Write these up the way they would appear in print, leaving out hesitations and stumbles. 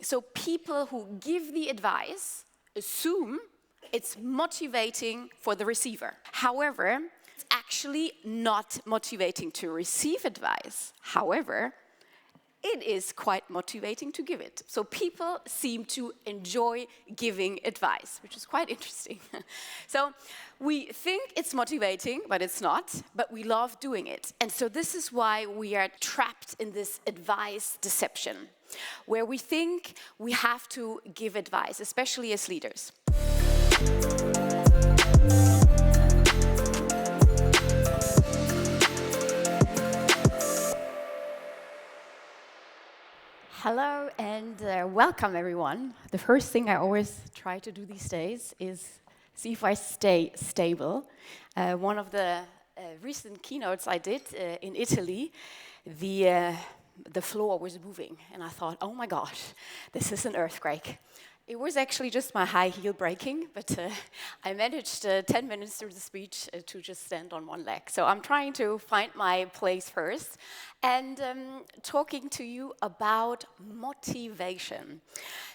So people who give the advice assume it's motivating for the receiver. However, it's actually not motivating to receive advice. However, it is quite motivating to give it. So people seem to enjoy giving advice, which is quite interesting. So we think it's motivating, but it's not, but we love doing it. And so this is why we are trapped in this advice deception, where we think we have to give advice, especially as leaders. Hello and welcome everyone. The first thing I always try to do these days is see if I stay stable. One of the recent keynotes I did in Italy, the floor was moving and I thought, oh my gosh, this is an earthquake. It was actually just my high heel breaking, but I managed 10 minutes through the speech to just stand on one leg. So I'm trying to find my place first and talking to you about motivation.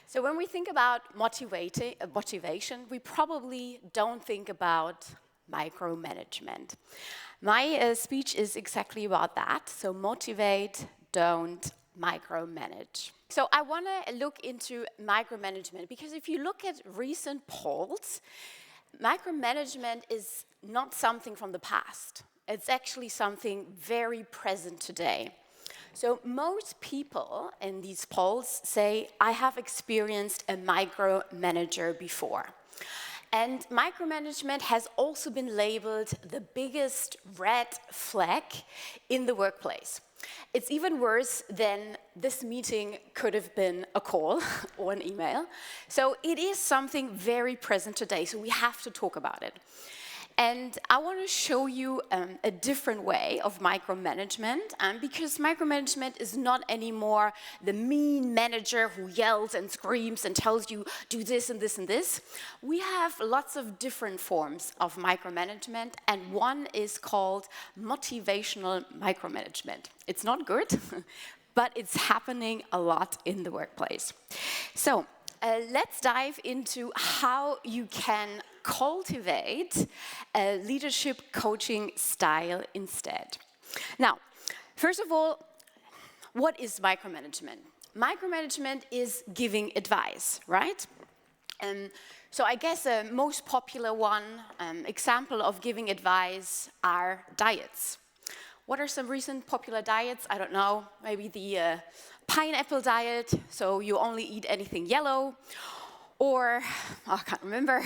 So when we think about motivation, we probably don't think about micromanagement. My speech is exactly about that. So motivate, don't micromanage. So I want to look into micromanagement because if you look at recent polls, micromanagement is not something from the past. It's actually something very present today. So most people in these polls say, I have experienced a micromanager before. And micromanagement has also been labeled the biggest red flag in the workplace. It's even worse than this meeting could have been a call or an email. So it is something very present today, so we have to talk about it. And I want to show you a different way of micromanagement, because micromanagement is not anymore the mean manager who yells and screams and tells you, do this and this and this. We have lots of different forms of micromanagement, and one is called motivational micromanagement. It's not good, but it's happening a lot in the workplace. So let's dive into how you can cultivate a leadership coaching style instead. Now, first of all, what is micromanagement? Micromanagement is giving advice, right? So I guess the most popular example of giving advice are diets. What are some recent popular diets? I don't know, maybe the pineapple diet, so you only eat anything yellow. Or, I can't remember,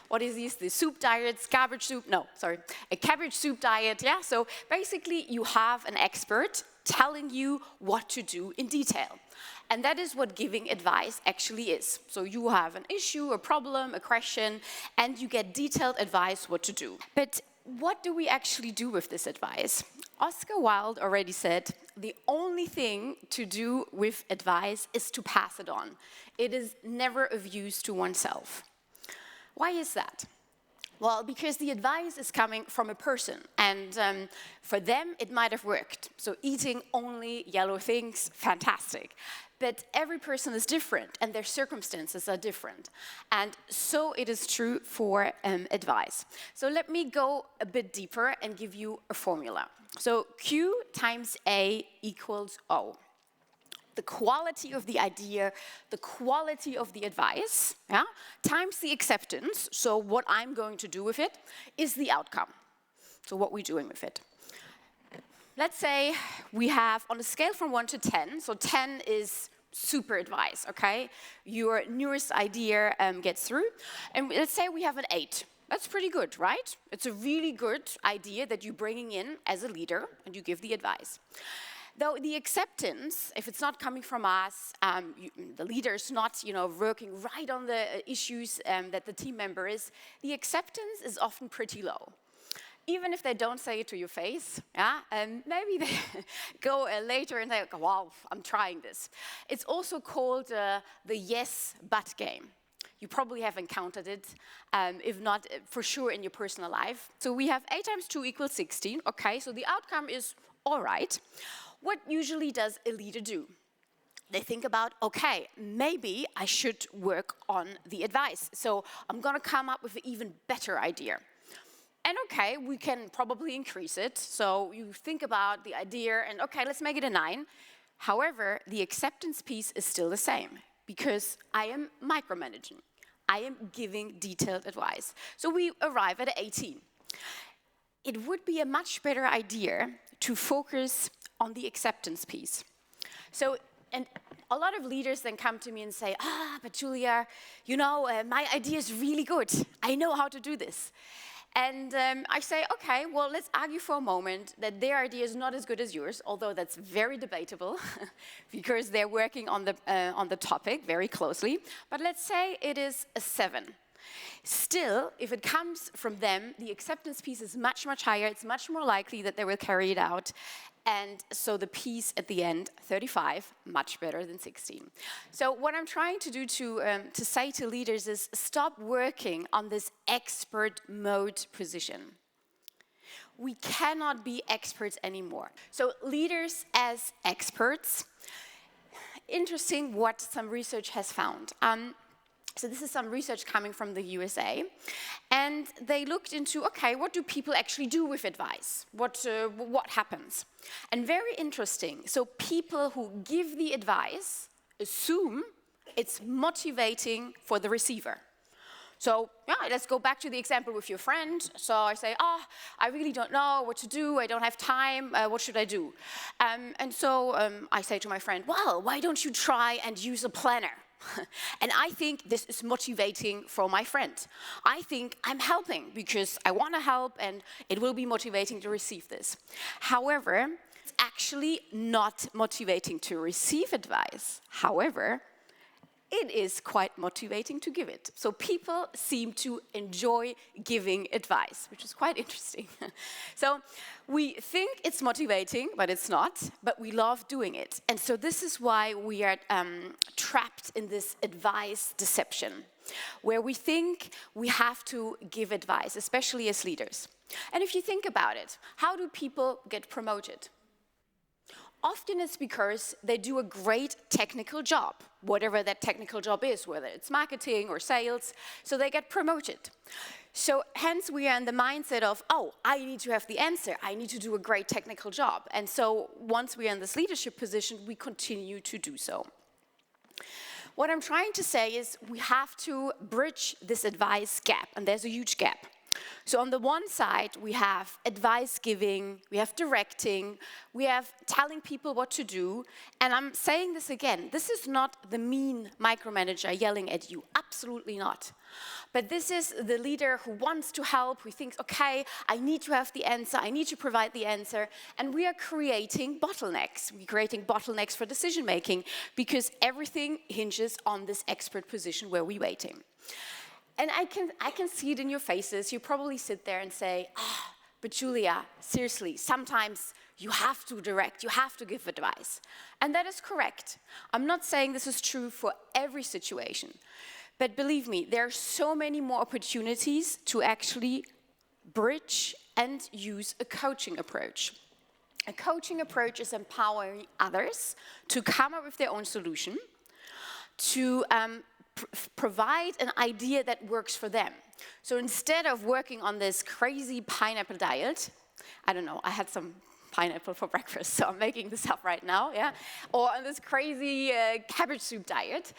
what is this, the soup diets, cabbage soup, no, sorry, a cabbage soup diet, yeah? So basically you have an expert telling you what to do in detail. And that is what giving advice actually is. So you have an issue, a problem, a question, and you get detailed advice what to do. But what do we actually do with this advice? Oscar Wilde already said, the only thing to do with advice is to pass it on. It is never of use to oneself. Why is that? Well, because the advice is coming from a person, and for them it might have worked. So eating only yellow things, fantastic. But every person is different, and their circumstances are different. And so it is true for advice. So let me go a bit deeper and give you a formula. So Q times A equals O. The quality of the idea, the quality of the advice, yeah, times the acceptance, so what I'm going to do with it, is the outcome. So what we're doing with it. Let's say we have, on a scale from 1 to 10, so 10 is super advice, okay? Your newest idea gets through, and let's say we have an 8. That's pretty good, right? It's a really good idea that you're bringing in as a leader, and you give the advice. Though the acceptance, if it's not coming from us, the leader is not, working right on the issues that the team member is, the acceptance is often pretty low. Even if they don't say it to your face, yeah, maybe they go later and they go, wow, I'm trying this. It's also called the yes, but game. You probably have encountered it, if not for sure in your personal life. So we have 8 times 2 equals 16. Okay, so the outcome is all right. What usually does a leader do? they think about, okay, maybe I should work on the advice. So I'm going to come up with an even better idea. And okay, we can probably increase it. So you think about the idea and okay, let's make it a 9. However, the acceptance piece is still the same because I am micromanaging. I am giving detailed advice. So we arrive at an 18. It would be a much better idea to focus on the acceptance piece. So, and a lot of leaders then come to me and say, but Julia, you know, my idea is really good. I know how to do this. And I say, okay, well, let's argue for a moment that their idea is not as good as yours, although that's very debatable because they're working on the topic very closely. But let's say it is a 7. Still, if it comes from them, the acceptance piece is much, much higher. It's much more likely that they will carry it out. And so the piece at the end, 35, much better than 16. So what I'm trying to do to say to leaders is stop working on this expert mode position. We cannot be experts anymore. So leaders as experts, interesting what some research has found. So this is some research coming from the USA, and they looked into, okay, what do people actually do with advice? What happens? And very interesting, so people who give the advice assume it's motivating for the receiver. So yeah, let's go back to the example with your friend. So I say, I really don't know what to do. I don't have time. What should I do? And so I say to my friend, well, why don't you try and use a planner? And I think this is motivating for my friend. I think I'm helping because I want to help and it will be motivating to receive this. However, it's actually not motivating to receive advice. However, it is quite motivating to give it. So people seem to enjoy giving advice, which is quite interesting. So we think it's motivating, but it's not, but we love doing it. And so this is why we are trapped in this advice deception, where we think we have to give advice, especially as leaders. And if you think about it, how do people get promoted? Often it's because they do a great technical job, whatever that technical job is, whether it's marketing or sales, so they get promoted. So hence we are in the mindset of, I need to have the answer, I need to do a great technical job. And so once we are in this leadership position, we continue to do so. What I'm trying to say is we have to bridge this advice gap, and there's a huge gap. So on the one side, we have advice giving, we have directing, we have telling people what to do. And I'm saying this again, this is not the mean micromanager yelling at you, absolutely not. But this is the leader who wants to help, who thinks, okay, I need to have the answer, I need to provide the answer. And we are creating bottlenecks. We're creating bottlenecks for decision making because everything hinges on this expert position where we're waiting. And I can see it in your faces. You probably sit there and say, but Julia, seriously, sometimes you have to direct, you have to give advice. And that is correct. I'm not saying this is true for every situation. But believe me, there are so many more opportunities to actually bridge and use a coaching approach. A coaching approach is empowering others to come up with their own solution, to provide an idea that works for them. So instead of working on this crazy pineapple diet, I don't know, I had some pineapple for breakfast, so I'm making this up right now, yeah? Or on this crazy cabbage soup diet,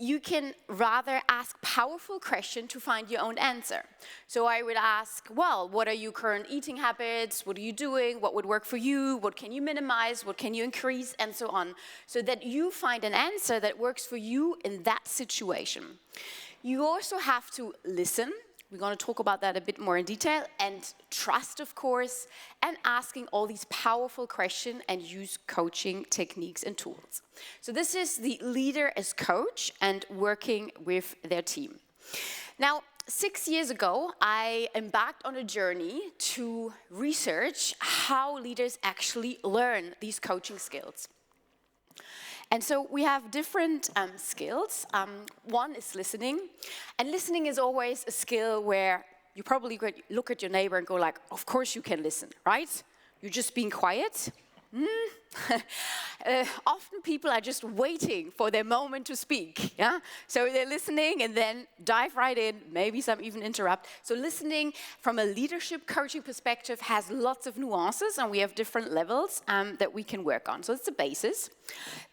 you can rather ask powerful questions to find your own answer. So I would ask, well, what are your current eating habits? What are you doing? What would work for you? What can you minimize? What can you increase? And so on. So that you find an answer that works for you in that situation. You also have to listen. We're going to talk about that a bit more in detail, and trust, of course, and asking all these powerful questions and use coaching techniques and tools. So this is the leader as coach and working with their team. Now, 6 years ago, I embarked on a journey to research how leaders actually learn these coaching skills. And so we have different skills. One is listening. And listening is always a skill where you probably look at your neighbor and go like, of course you can listen, right? You're just being quiet. Often people are just waiting for their moment to speak, yeah? So they're listening and then dive right in, maybe some even interrupt. So listening from a leadership coaching perspective has lots of nuances, and we have different levels that we can work on. So it's the basis.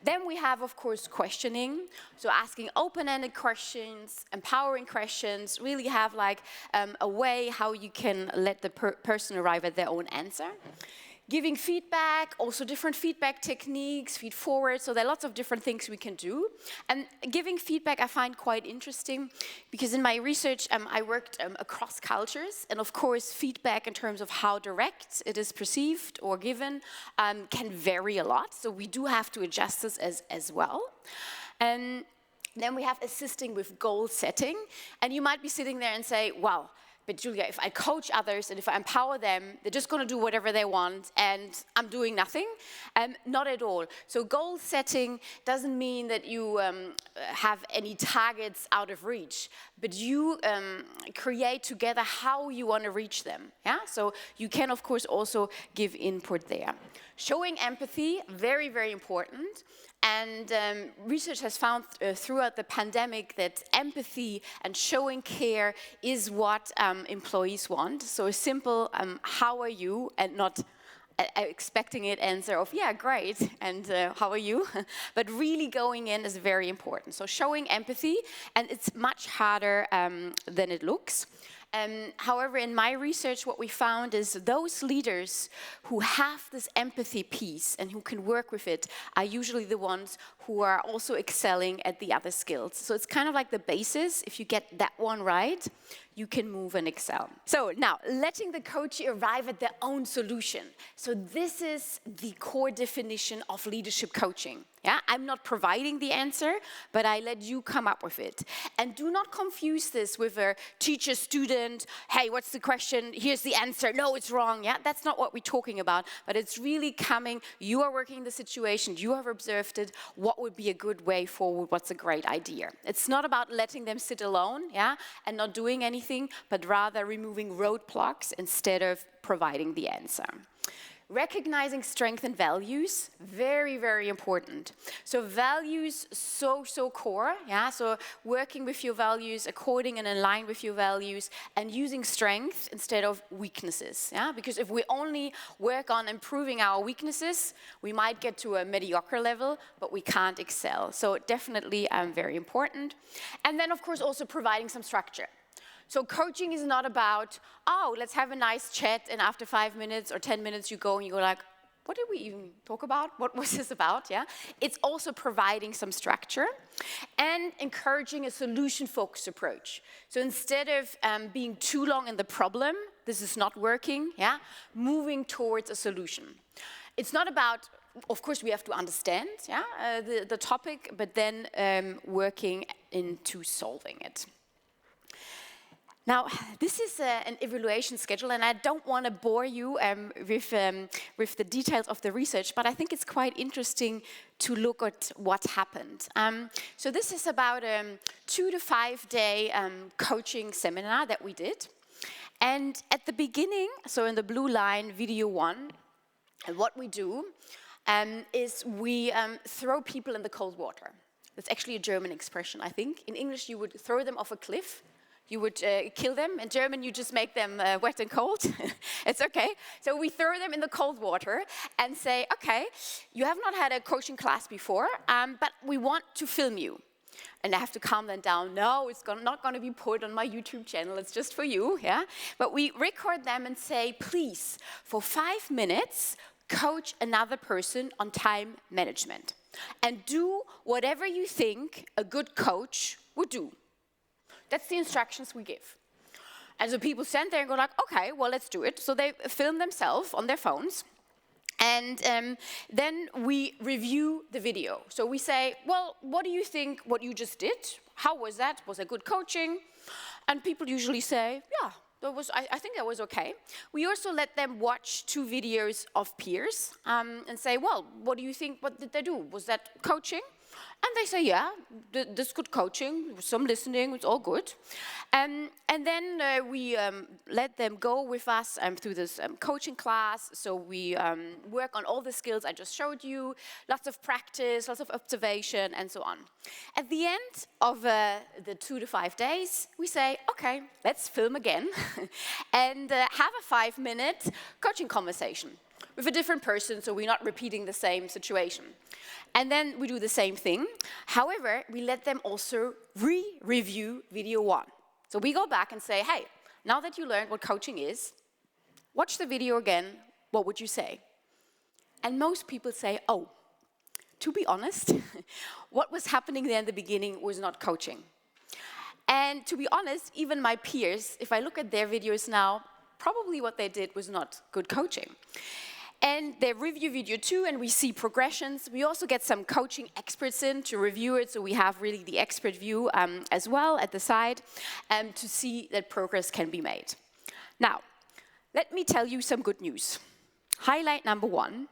Then we have, of course, questioning. So asking open-ended questions, empowering questions, really have like a way how you can let the person arrive at their own answer. Giving feedback, also different feedback techniques, feed forward, so there are lots of different things we can do. And giving feedback I find quite interesting, because in my research I worked across cultures, and of course feedback in terms of how direct it is perceived or given can vary a lot, so we do have to adjust this as well. And then we have assisting with goal setting, and you might be sitting there and say, wow, but Julia, if I coach others and if I empower them, they're just going to do whatever they want and I'm doing nothing. Not at all. So goal setting doesn't mean that you have any targets out of reach, but you create together how you want to reach them. Yeah? So you can, of course, also give input there. Showing empathy, very, very important. And research has found throughout the pandemic that empathy and showing care is what employees want. So a simple, how are you, and not expecting an answer of, yeah, great, and how are you? But really going in is very important. So showing empathy, and it's much harder than it looks. However, in my research, what we found is those leaders who have this empathy piece and who can work with it are usually the ones who are also excelling at the other skills. So it's kind of like the basis. If you get that one right, you can move and excel. So now, letting the coachee arrive at their own solution. So this is the core definition of leadership coaching. Yeah, I'm not providing the answer, but I let you come up with it. And do not confuse this with a teacher-student, hey, what's the question? Here's the answer. No, it's wrong. Yeah, that's not what we're talking about. But it's really coming, you are working the situation, you have observed it, what would be a good way forward, what's a great idea. It's not about letting them sit alone, yeah, and not doing anything, but rather removing roadblocks instead of providing the answer. Recognizing strength and values, very, very important. So values, so core, yeah? So working with your values, according and in line with your values, and using strength instead of weaknesses, yeah? Because if we only work on improving our weaknesses, we might get to a mediocre level, but we can't excel. So definitely very important. And then, of course, also providing some structure. So coaching is not about, oh, let's have a nice chat, and after 5 minutes or 10 minutes you go and you go like, what did we even talk about? What was this about? Yeah. It's also providing some structure and encouraging a solution-focused approach. So instead of being too long in the problem, this is not working, yeah, moving towards a solution. It's not about, of course, we have to understand, yeah, the topic, but then working into solving it. Now, this is an evaluation schedule, and I don't want to bore you with the details of the research, but I think it's quite interesting to look at what happened. So this is about a 2 to 5 day coaching seminar that we did. And at the beginning, so in the blue line, video 1, what we do is we throw people in the cold water. That's actually a German expression, I think. In English, you would throw them off a cliff. You would kill them. In German, you just make them wet and cold. It's okay. So we throw them in the cold water and say, okay, you have not had a coaching class before, but we want to film you. And I have to calm them down. No, it's not going to be put on my YouTube channel. It's just for you, yeah? But we record them and say, please, for 5 minutes, coach another person on time management. And do whatever you think a good coach would do. That's the instructions we give. And so people stand there and go like, okay, well, let's do it. So they film themselves on their phones. And then we review the video. So we say, well, what do you think what you just did? How was that? Was it good coaching? And people usually say, yeah, I think that was okay. We also let them watch 2 videos of peers and say, well, what do you think, what did they do? Was that coaching? And they say, yeah, this good coaching, some listening, it's all good. And then we let them go with us through this coaching class. So we work on all the skills I just showed you, lots of practice, lots of observation, and so on. At the end of the 2 to 5 days, we say, okay, let's film again and have a 5-minute coaching conversation with a different person, so we're not repeating the same situation. And then we do the same thing. However, we let them also re-review video 1. So we go back and say, hey, now that you learned what coaching is, watch the video again, what would you say? And most people say, oh, to be honest, what was happening there in the beginning was not coaching. And to be honest, even my peers, if I look at their videos now, probably what they did was not good coaching. And they review video 2 and we see progressions. We also get some coaching experts in to review it, so we have really the expert view as well at the side to see that progress can be made. Now, let me tell you some good news. Highlight number 1,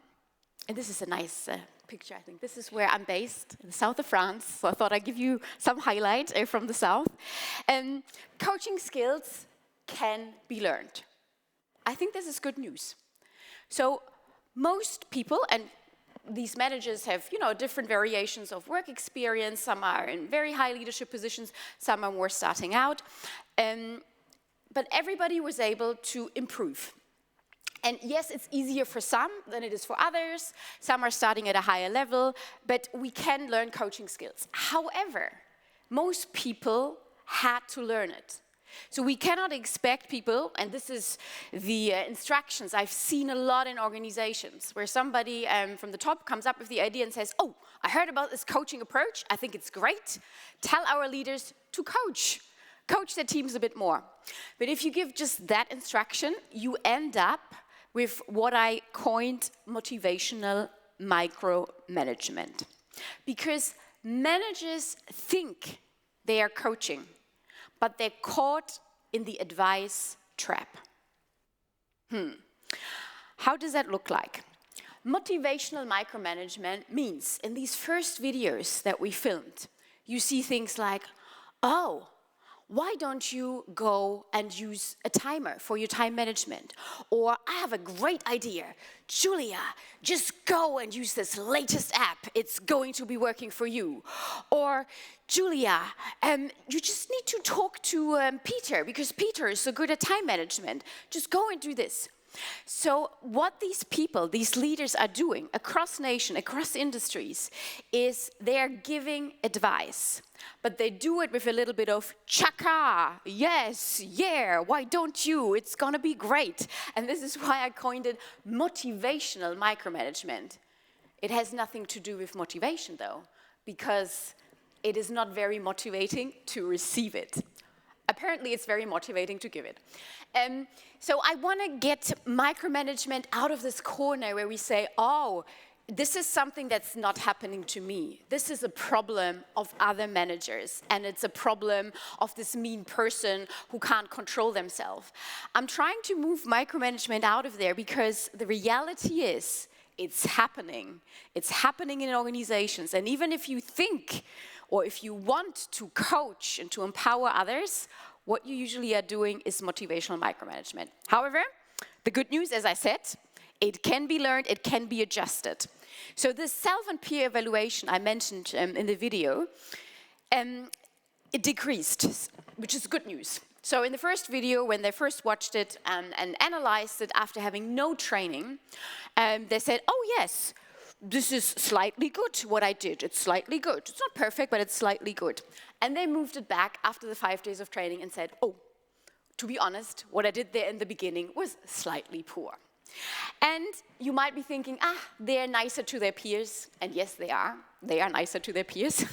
and this is a nice picture, I think. This is where I'm based, in the south of France, so I thought I'd give you some highlight from the south. Coaching skills can be learned. I think this is good news. So most people, and these managers have, different variations of work experience. Some are in very high leadership positions, some are more starting out. But everybody was able to improve. And yes, it's easier for some than it is for others. Some are starting at a higher level, but we can learn coaching skills. However, most people had to learn it. So we cannot expect people, and this is the instructions I've seen a lot in organizations, where somebody from the top comes up with the idea and says, oh, I heard about this coaching approach, I think it's great. Tell our leaders to coach their teams a bit more. But if you give just that instruction, you end up with what I coined motivational micromanagement. Because managers think they are coaching, but they're caught in the advice trap. How does that look like? Motivational micromanagement means, in these first videos that we filmed, you see things like, oh, why don't you go and use a timer for your time management? Or, I have a great idea. Julia, just go and use this latest app. It's going to be working for you. Or, Julia, you just need to talk to Peter, because Peter is so good at time management. Just go and do this. So what these people, these leaders are doing across nation, across industries, is they're giving advice. But they do it with a little bit of chaka, yes, yeah, why don't you? It's gonna be great. And this is why I coined it motivational micromanagement. It has nothing to do with motivation though, because it is not very motivating to receive it. Apparently, it's very motivating to give it. So I want to get micromanagement out of this corner where we say, oh, this is something that's not happening to me. This is a problem of other managers, and it's a problem of this mean person who can't control themselves. I'm trying to move micromanagement out of there because the reality is it's happening. It's happening in organizations. And even if you think or if you want to coach and to empower others, what you usually are doing is motivational micromanagement. However, the good news, as I said, it can be learned, it can be adjusted. So this self and peer evaluation I mentioned in the video, it decreased, which is good news. So in the first video, when they first watched it and analyzed it after having no training, they said, oh yes, this is slightly good, what I did. It's slightly good. It's not perfect, but it's slightly good. And they moved it back after the 5 days of training and said, oh, to be honest, what I did there in the beginning was slightly poor. And you might be thinking, they're nicer to their peers. And yes, they are. They are nicer to their peers.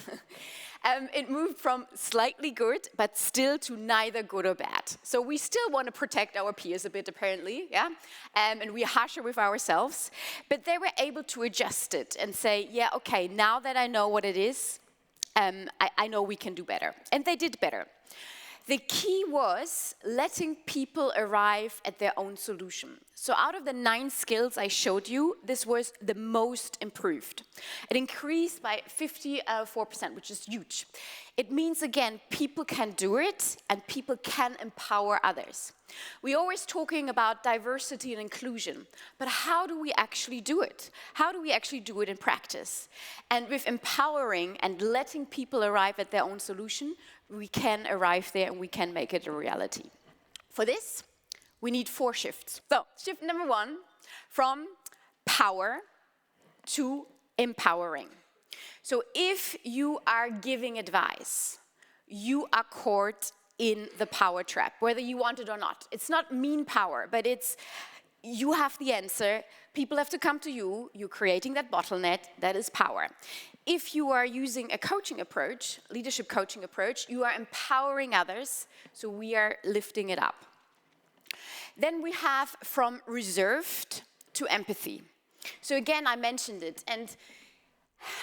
It moved from slightly good, but still to neither good or bad. So we still want to protect our peers a bit, apparently, yeah? And we're harsher with ourselves. But they were able to adjust it and say, yeah, okay, now that I know what it is, I know we can do better. And they did better. The key was letting people arrive at their own solution. So out of the 9 skills I showed you, this was the most improved. It increased by 54%, which is huge. It means, again, people can do it and people can empower others. We're always talking about diversity and inclusion, but how do we actually do it? How do we actually do it in practice? And with empowering and letting people arrive at their own solution, we can arrive there and we can make it a reality. For this, we need 4 shifts. So, shift number 1, from power to empowering. So if you are giving advice, you are caught in the power trap, whether you want it or not. It's not mean power, but it's you have the answer. People have to come to you. You're creating that bottleneck. That is power. If you are using a coaching approach, leadership coaching approach, you are empowering others, so we are lifting it up. Then we have from reserved to empathy. So again, I mentioned it, and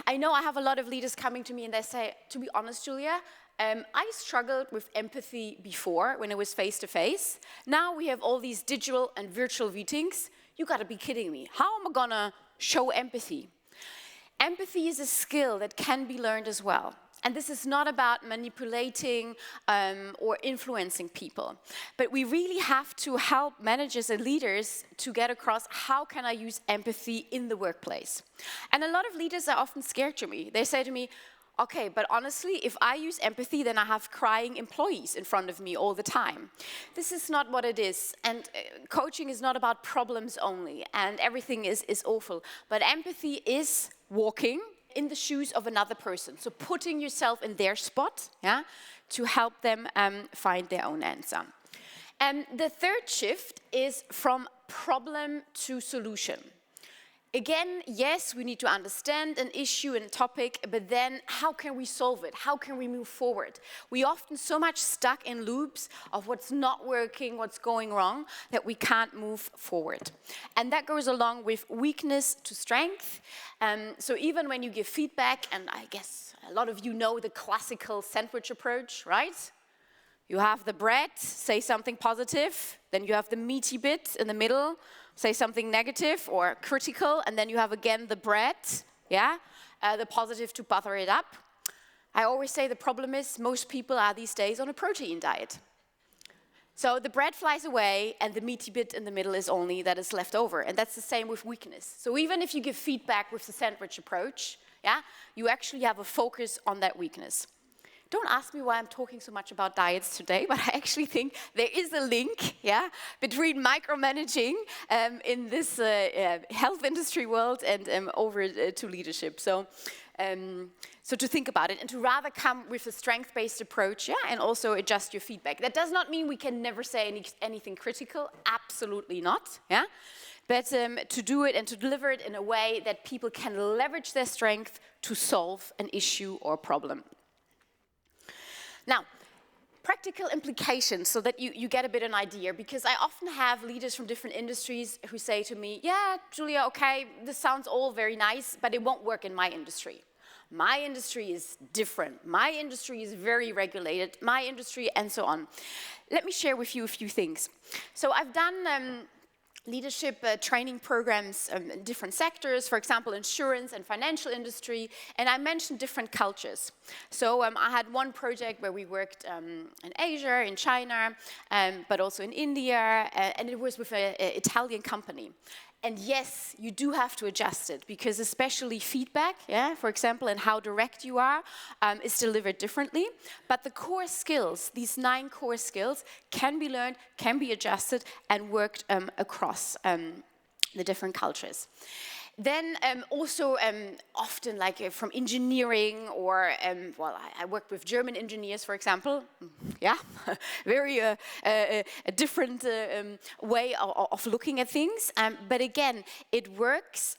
I know I have a lot of leaders coming to me and they say, to be honest, Julia, I struggled with empathy before when it was face-to-face. Now we have all these digital and virtual meetings. You gotta be kidding me. How am I gonna show empathy? Empathy is a skill that can be learned as well. And this is not about manipulating or influencing people. But we really have to help managers and leaders to get across how can I use empathy in the workplace. And a lot of leaders are often scared to me. They say to me, okay, but honestly, if I use empathy, then I have crying employees in front of me all the time. This is not what it is. And coaching is not about problems only, and everything is awful. But empathy is walking in the shoes of another person. So putting yourself in their spot, yeah, to help them find their own answer. And the third shift is from problem to solution. Again, yes, we need to understand an issue and a topic, but then how can we solve it? How can we move forward? We often so much stuck in loops of what's not working, what's going wrong, that we can't move forward. And that goes along with weakness to strength. So even when you give feedback, and I guess a lot of you know the classical sandwich approach, right? You have the bread, say something positive, then you have the meaty bit in the middle, say something negative or critical, and then you have again the bread, yeah, the positive to butter it up. I always say the problem is most people are these days on a protein diet. So the bread flies away and the meaty bit in the middle is only that is left over. And that's the same with weakness. So even if you give feedback with the sandwich approach, yeah, you actually have a focus on that weakness. Don't ask me why I'm talking so much about diets today, but I actually think there is a link, yeah, between micromanaging in this health industry world and over to leadership. So to think about it and to rather come with a strength-based approach, yeah, and also adjust your feedback. That does not mean we can never say anything critical. Absolutely not, yeah. But to do it and to deliver it in a way that people can leverage their strength to solve an issue or problem. Now, practical implications so that you get a bit of an idea, because I often have leaders from different industries who say to me, yeah, Julia, okay, this sounds all very nice, but it won't work in my industry. My industry is different. My industry is very regulated. My industry, and so on. Let me share with you a few things. So I've done leadership training programs in different sectors, for example, insurance and financial industry, and I mentioned different cultures. So I had one project where we worked in Asia, in China, but also in India, and it was with an Italian company. And yes, you do have to adjust it, because especially feedback, yeah, for example, and how direct you are, is delivered differently. But the core skills, these 9 core skills, can be learned, can be adjusted, and worked across the different cultures. Then also often like from engineering or, well, I worked with German engineers, for example. Yeah, very a different way of looking at things. But again, it works.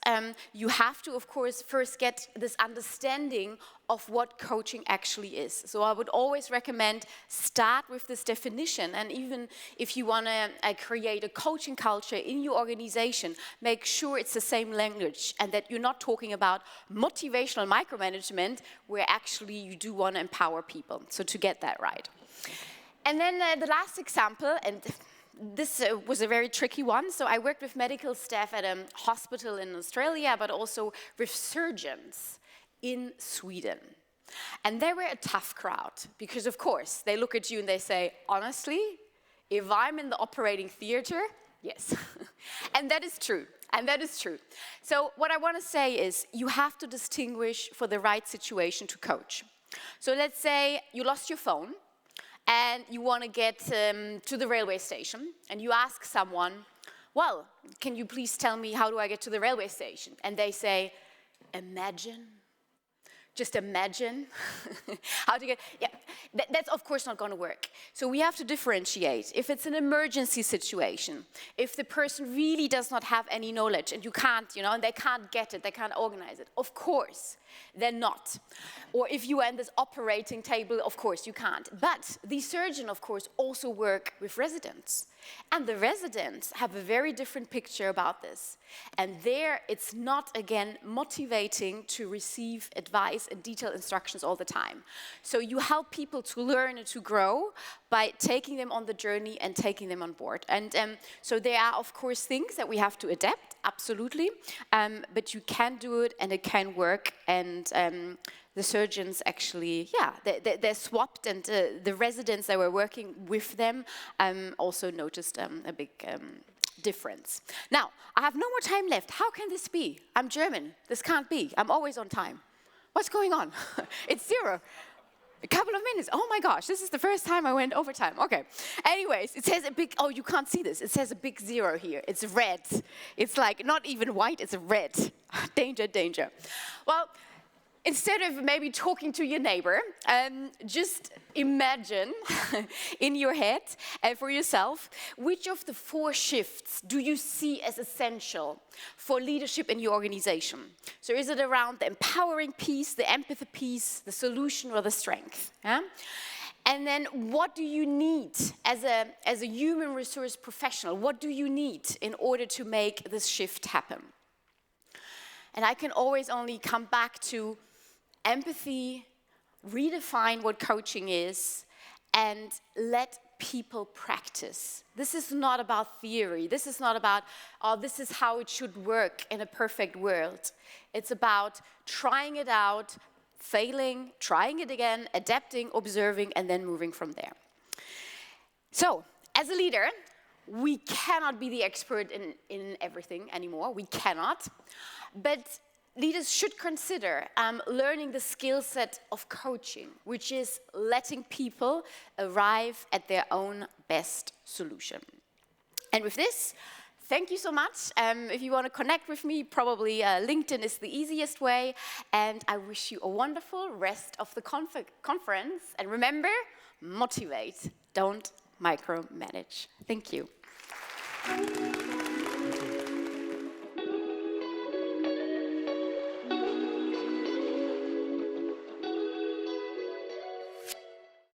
You have to, of course, first get this understanding of what coaching actually is. So I would always recommend start with this definition, and even if you want to create a coaching culture in your organization, make sure it's the same language and that you're not talking about motivational micromanagement, where actually you do want to empower people. So to get that right. And then the last example, and this was a very tricky one. So I worked with medical staff at a hospital in Australia, but also with surgeons in Sweden. And they were a tough crowd because, of course, they look at you and they say, honestly, if I'm in the operating theater, yes. And that is true. And that is true. So what I want to say is you have to distinguish for the right situation to coach. So let's say you lost your phone and you want to get to the railway station and you ask someone, well, can you please tell me how do I get to the railway station? And they say, imagine. Just imagine how to get, yeah, that's of course not going to work. So we have to differentiate. If it's an emergency situation, if the person really does not have any knowledge and you can't, and they can't get it, they can't organize it, of course, they're not. Or if you are in this operating table, of course you can't. But the surgeon, of course, also work with residents. And the residents have a very different picture about this. And there, it's not, again, motivating to receive advice and detailed instructions all the time. So you help people to learn and to grow by taking them on the journey and taking them on board. And so there are, of course, things that we have to adapt, absolutely. But you can do it and it can work. And the surgeons actually, they're swapped, and the residents that were working with them also noticed a big difference. Now, I have no more time left. How can this be? I'm German. This can't be. I'm always on time. What's going on? It's 0. A couple of minutes. Oh my gosh, this is the first time I went overtime. Okay. Anyways, it says a big, oh, you can't see this. It says a big 0 here. It's red. It's like not even white, it's red. Danger, danger. Well, instead of maybe talking to your neighbor, just imagine in your head for yourself, which of the 4 shifts do you see as essential for leadership in your organization? So is it around the empowering piece, the empathy piece, the solution, or the strength? Yeah? And then what do you need as a human resource professional? What do you need in order to make this shift happen? And I can always only come back to empathy, redefine what coaching is, and let people practice. This is not about theory. This is not about, oh, this is how it should work in a perfect world. It's about trying it out, failing, trying it again, adapting, observing, and then moving from there. So, as a leader, we cannot be the expert in everything anymore. We cannot. But leaders should consider learning the skill set of coaching, which is letting people arrive at their own best solution. And with this, thank you so much. If you want to connect with me, probably LinkedIn is the easiest way. And I wish you a wonderful rest of the conference. And remember, motivate, don't micromanage. Thank you.